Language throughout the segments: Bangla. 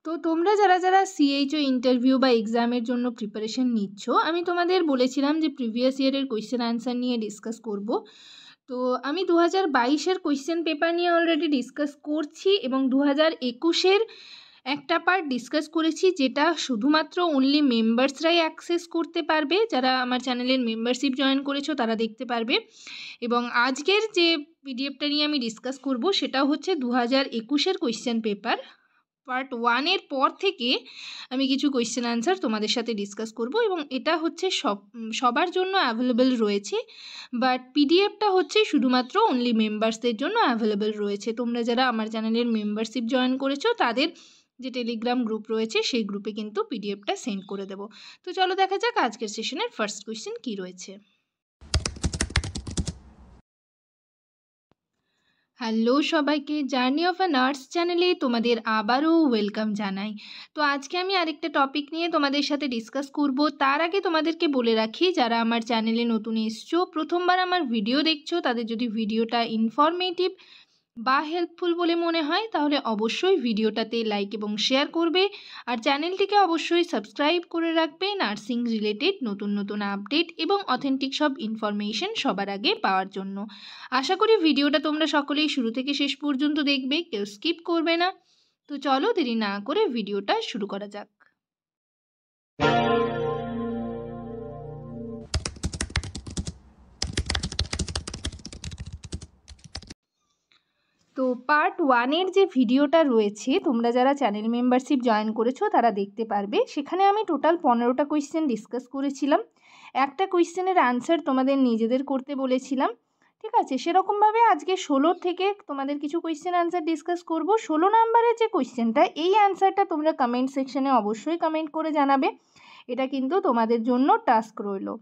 তো তোমরা যারা যারা সিএইচও ইন্টারভিউ বা এক্সামের জন্য প্রিপারেশন নিচ্ছ, আমি তোমাদের বলেছিলাম যে প্রিভিয়াস ইয়ারের কোয়েশ্চেন আনসার নিয়ে ডিসকাস করব। তো আমি 2022-এর কোয়েশ্চেন পেপার নিয়ে অলরেডি ডিসকাস করছি এবং 2021-এর একটা পার্ট ডিসকাস করেছি, যেটা শুধুমাত্র অনলি মেম্বার্সরাই অ্যাক্সেস করতে পারবে। যারা আমার চ্যানেলের মেম্বারশিপ জয়েন করেছো তারা দেখতে পারবে। এবং আজকের যে পিডিএফটা নিয়ে আমি ডিসকাস করব সেটা হচ্ছে 2021-এর কোয়েশ্চেন পেপার পার্ট 1-এর পর থেকে আমি কিছু কোয়েশ্চেন আনসার তোমাদের সাথে ডিসকাস করব এবং এটা হচ্ছে সবার জন্য অ্যাভেলেবেল রয়েছে, বাট পিডিএফটা হচ্ছে শুধুমাত্র অনলি মেম্বার্সদের জন্য অ্যাভেলেবেল রয়েছে। তোমরা যারা আমার চ্যানেলের মেম্বারশিপ জয়েন করেছো তাদের যে টেলিগ্রাম গ্রুপ রয়েছে সেই গ্রুপে কিন্তু পিডিএফটা সেন্ড করে দেবো। তো চলো দেখা যাক আজকের সেশনের ফার্স্ট কোয়েশ্চেন কী রয়েছে। হ্যালো সবাইকে, জার্নি অফ আ নার্স চ্যানেলে তোমাদের আবারও ওয়েলকাম জানাই। তো আজকে আমি আরেকটা টপিক নিয়ে তোমাদের সাথে ডিসকাস করব। তার আগে তোমাদেরকে বলে রাখি, যারা আমার চ্যানেলে নতুন এসছো, প্রথমবার আমার ভিডিও দেখছো, তাদের যদি ভিডিওটা ইনফরমেটিভ বা হেল্পফুল বলে মনে হয় তাহলে অবশ্যই ভিডিওটাতে লাইক এবং শেয়ার করবে, আর চ্যানেলটিকে অবশ্যই সাবস্ক্রাইব করে রাখবে নার্সিং রিলেটেড নতুন নতুন আপডেট এবং অথেন্টিক সব ইনফরমেশন সবার আগে পাওয়ার জন্য। আশা করি ভিডিওটা তোমরা সকলেই শুরু থেকে শেষ পর্যন্ত দেখবে, কেউ স্কিপ করবে না। তো চলো দেরি না করে ভিডিওটা শুরু করা যাক। তো পার্ট 1-এর যে ভিডিওটা রয়েছে, তোমরা যারা চ্যানেল মেম্বারশিপ জয়েন করেছো তারা দেখতে পারবে। সেখানে আমি টোটাল 15টা কোয়েশ্চেন ডিসকাস করেছিলাম। একটা কোয়েশ্চেনের আনসার তোমাদের নিজেদের করতে বলেছিলাম, ঠিক আছে? সেরকমভাবে আজকে 16 থেকে তোমাদের কিছু কোয়েশ্চেন আনসার ডিসকাস করব। 16 নাম্বারের যে কোয়েশ্চেনটা, এই আনসারটা তোমরা কমেন্ট সেকশনে অবশ্যই কমেন্ট করে জানাবে। এটা কিন্তু তোমাদের জন্য টাস্ক রইলো।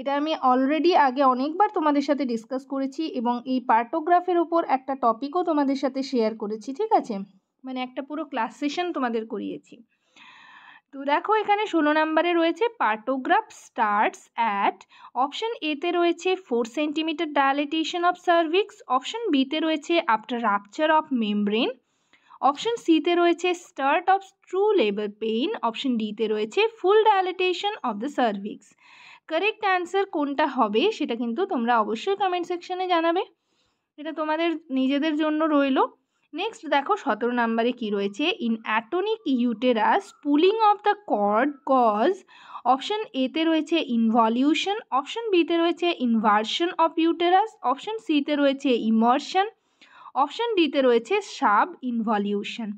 এটা আমি অলরেডি আগে অনেকবার তোমাদের সাথে ডিসকাস করেছি এবং এই পার্টোগ্রাফের ওপর একটা টপিকও তোমাদের সাথে শেয়ার করেছি, ঠিক আছে? মানে একটা পুরো ক্লাস সেশন তোমাদের করিয়েছি। তো দেখো এখানে 16 নম্বরে রয়েছে পার্টোগ্রাফ স্টার্টস অ্যাট, অপশন এতে রয়েছে 4 centimetre dilatation of cervix, option বিতে রয়েছে after rupture of membrane, option সিতে রয়েছে start of true labour pain, option ডিতে রয়েছে full dilatation of the cervix. Correct answer কোনটা হবে সেটা কিন্তু তোমরা অবশ্যই কমেন্ট সেকশনে জানাবে, এটা তোমাদের নিজেদের জন্য রইল। নেক্সট দেখো 17 নম্বরে কি রয়েছে, in atonic uterus pulling of the cord cause, option এতে রয়েছে ইনভলিউশন, অপশন বিতে রয়েছে ইনভার্সন অফ ইউটেরাস, অপশন সিতে রয়েছে ইমার্শন, অপশন ডিতে রয়েছে subinvolution.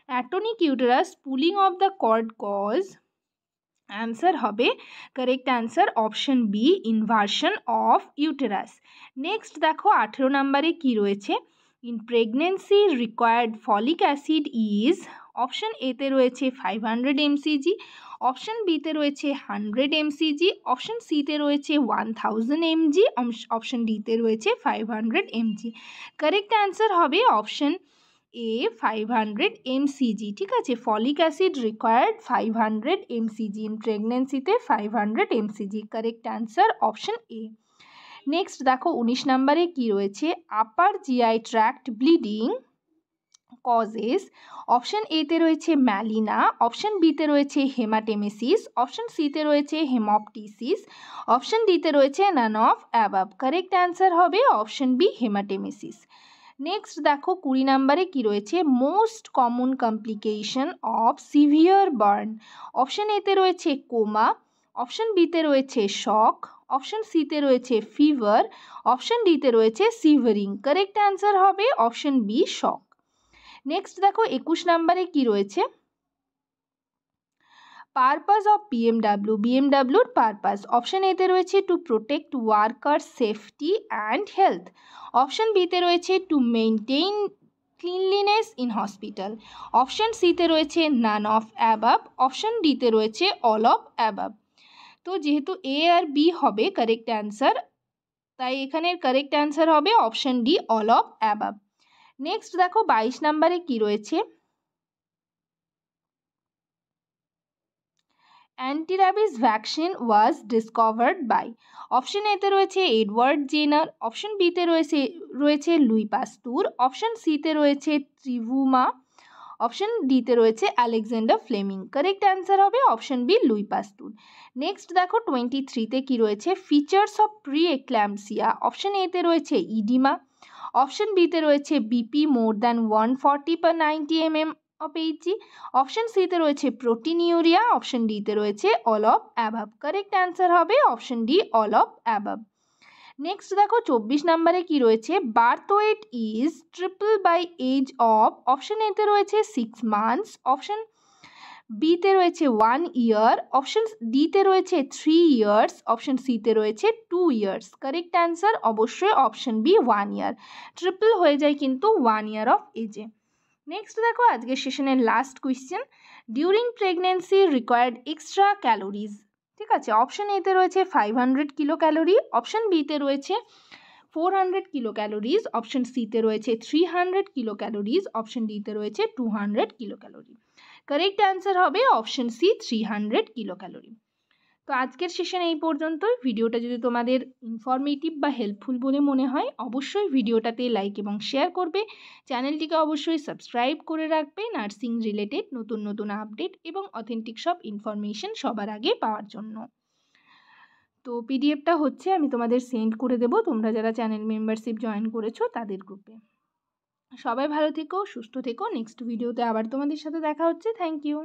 Atonic uterus pulling of the cord cause, answer হবে correct answer option B, inversion of uterus. Next দেখো 18 নম্বরে কি রয়েছে, in pregnancy required folic acid is, option এতে রয়েছে 500 mcg, অপশন বিতে রয়েছে 100 mcg, অপশন সিতে রয়েছে 1000 mg, অপশন ডিতে রয়েছে 500 mg। কারেক্ট অ্যান্সার হবে অপশন এ 500 mcg, ঠিক আছে? Folic acid required 500 mcg, in প্রেগনেন্সিতে 500 mcg। Correct answer option A. Next দেখো 19 নম্বরে কি রয়েছে, upper GI tract bleeding causes, option এতে রয়েছে ম্যালিনা, অপশন বিতে রয়েছে হেমাটেমেসিস, অপশন সিতে রয়েছে হেমপটিসিস, অপশন ডিতে রয়েছে none of above. Correct answer হবে অপশন বি, হেমাটেমেসিস। নেক্সট দেখো 20 নম্বরে কি রয়েছে, most common complication of severe burn, option এতে রয়েছে কোমা, অপশন বিতে রয়েছে শক, অপশন সিতে রয়েছে ফিভার, অপশন ডিতে রয়েছে সিভারিং। কারেক্ট অ্যান্সার হবে অপশন বি, শক। নেক্সট দেখো 21 নম্বরে কি রয়েছে, পারপাস অফ বিএমডাব্লিউর পারপাস, অপশন এতে রয়েছে to protect worker safety and health, option বিতে রয়েছে to maintain cleanliness in hospital, option সিতে রয়েছে নান অফ অ্যাবাভ, অপশন ডিতে রয়েছে অল অফ অ্যাবাভ। তো যেহেতু এ আর বি হবে কারেক্ট অ্যান্সার, তাই এখানের কারেক্ট অ্যান্সার হবে option D, all of above. Next দেখো 22 নম্বরে কি রয়েছে, antirabies vaccine was discovered by, option এতে রয়েছে এডওয়ার্ড জেনার, অপশন বিতে রয়েছে লুই পাস্তুর, অপশন সিতে রয়েছে ত্রিভুমা, অপশন ডিতে রয়েছে আলেকজান্ডার ফ্লেমিং। কারেক্ট অ্যান্সার হবে option B Louis Pasteur. Next দেখো 23তে কি রয়েছে, features of pre eclampsia. Option এতে রয়েছে ইডিমা, অপশন বিতে রয়েছে BP more than 140/90 mm of HG, option সিতে রয়েছে প্রোটিনিউরিয়া, অপশন ডিতে রয়েছে all of above. Correct answer হবে option D all of above. Next দেখো 24 নম্বরে কি রয়েছে, birth weight is triple by age of. Option এতে রয়েছে 6 মান্থস, অপশন বিতে রয়েছে 1 ইয়ার, অপশন ডিতে রয়েছে 3 ইয়ার্স, অপশন সিতে রয়েছে 2 ইয়ার্স। কারেক্ট অ্যান্সার অবশ্যই অপশন বি 1 ইয়ার। ট্রিপল হয়ে যায় কিন্তু 1 ইয়ার অফ এজে। নেক্সট দেখো আজকের সেশনের last question, during pregnancy required extra calories. ঠিক আছে, অপশন এতে রয়েছে 500 কিলো ক্যালোরি, অপশন বিতে রয়েছে 400 কিলো ক্যালোরিজ, অপশন সিতে রয়েছে 300 কিলো ক্যালোরিজ, অপশন ডিতে রয়েছে 200 কিলো ক্যালোরি। কারেক্ট অ্যান্সার হবে অপশন সি 300 কিলো ক্যালোরি। তো আজকের সেশন এই পর্যন্তই। ভিডিওটা যদি তোমাদের ইনফরমেটিভ বা হেল্পফুল বলে মনে হয় অবশ্যই ভিডিওটাতে লাইক এবং শেয়ার করবে, চ্যানেলটিকে অবশ্যই সাবস্ক্রাইব করে রাখবে নার্সিং রিলেটেড নতুন নতুন আপডেট এবং অথেন্টিক সব ইনফরমেশন সবার আগে পাওয়ার জন্য। তো পিডিএফটা হচ্ছে আমি তোমাদের সেন্ড করে দেবো, তোমরা যারা চ্যানেল মেম্বারশিপ জয়েন করেছো তাদের গ্রুপে। সবাই ভালো থেকো, সুস্থ থেকো। নেক্সট ভিডিওতে আবার তোমাদের সাথে দেখা হচ্ছে। Thank you.